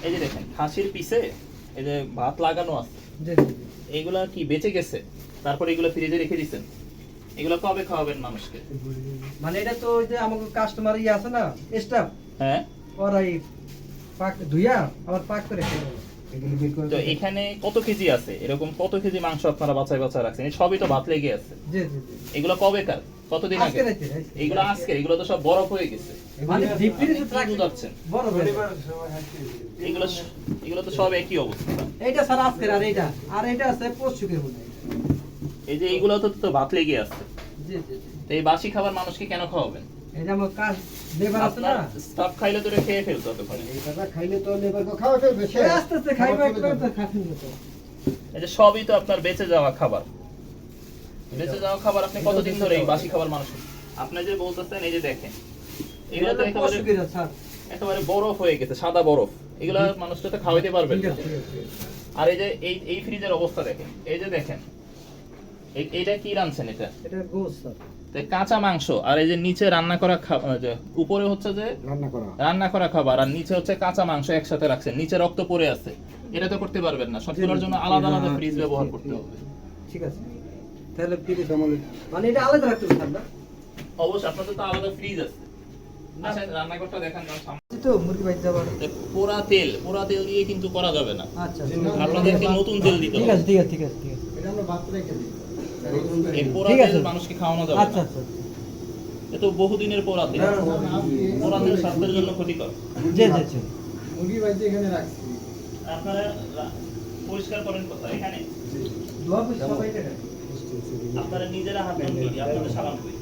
এই যে দেখেন খাসির পিছে এই যে ভাত লাগানো আছে, জি জি এইগুলা কি বেঁচে গেছে, তারপর এগুলো ফ্রিজে রেখে দিচ্ছেন, এগুলো কবে খাওয়াবেন মানুষকে? মানে এটা তো ওই যে আমাদের কাস্টমার আছে না, স্টাফ, হ্যাঁ, ওরাই পাক ধুইয়া আবার পাক করে খেয়ে নেবে। তো এখানে কত কেজি আছে, এরকম কত কেজি মাংস আপনারা বাছাই বাছাই রাখছেন? এই সবই তো ভাত লেগে আছে। জি জি জি এগুলো কবেকার, কতদিন আগে? আজকে রাইতে এগুলো আজকে, এগুলো তো সব বরফ হয়ে গেছে। মানে ডিপ ফ্রিজে কি রাখছি বুঝাচ্ছেন? বড় বড় এগুলো এগুলো তো সব একই অবস্থা। এইটা স্যার আজকে, আর এইটা আছে পরশুকের মধ্যে। এই যে এইগুলো তো ভাত লেগে আছে, জি জি জি তো এই বাসি খাবার মানুষকে কেন খাওয়াবেন? এই যে আমার কাজ লেবার আছে না, স্টাফ খাইলে তো খেয়ে ফেলতো ততক্ষণে। এইটা খাইলে তো লেবার কো খাওয়া ফেলবে সে। এই আস্তে আস্তে খাইবা একটু তো খাবেন না তো। এই যে সবই তো আপনার বেঁচে যাওয়া খাবার, বেঁচে যাওয়া খাবার আপনি কতদিন ধরে এই বাসি খাবার মানুষ, আপনি যে বলতেছেন এই যে দেখেন এগুলো তো একেবারে পরশুকের স্যার। একেবারে বরফ হয়ে গেছে, সাদা বরফ, এগুলা মানুষকে তো খাওয়াইতে পারবেন ঠিক না। আছে ঠিক আছে আর এই যে এই ফ্রিজের অবস্থা দেখেন, এই যে দেখেন এইটা কি রাঁধছেন? এটা এটা গোস স্যার। তো কাঁচা মাংস, আর এই যে নিচে রান্না করা যে উপরে হচ্ছে যে রান্না করা খাবার, আর নিচে হচ্ছে কাঁচা মাংস একসাথে রাখছেন, নিচে রক্ত পড়ে আছে, এটা তো করতে পারবেন না। সবগুলোর জন্য আলাদা আলাদা ফ্রিজ ব্যবহার করতে হবে। ঠিক আছে তাহলে ফ্রিজ মানে এটা আলাদা রাখতে হবে স্যার না? অবশ্যই আপনাদের তো আলাদা ফ্রিজ আছে। আচ্ছা রান্নাঘরটা দেখান কারণ সামনে তো মুরগি বাইতে যাবার। পোড়া তেল দিয়ে কিন্তু করা যাবে না, আচ্ছা আপনাদেরকে নতুন তেল দিতে ঠিক হবে। আছে ঠিক আছে ঠিক আছে ঠিক আছে এটা আমরা ভাত রেখে দিই। এই পোড়া ঠিক আছে। তেল মানুষকে খাওয়ানো যাবে আচ্ছা না। আচ্ছা এত বহুদিনের পোড়া তেল, পোড়া তেল স্বাস্থ্যের জন্য ক্ষতিকর। জি জি জি মুরগি বাইতে এখানে রাখছি। আপনারা পরিষ্কার করেন কোথায়? এখানে দোয়া করি সবাই এটা। আপনারা নিজেরা হাত ধুন, আপনাদের সাবান কই?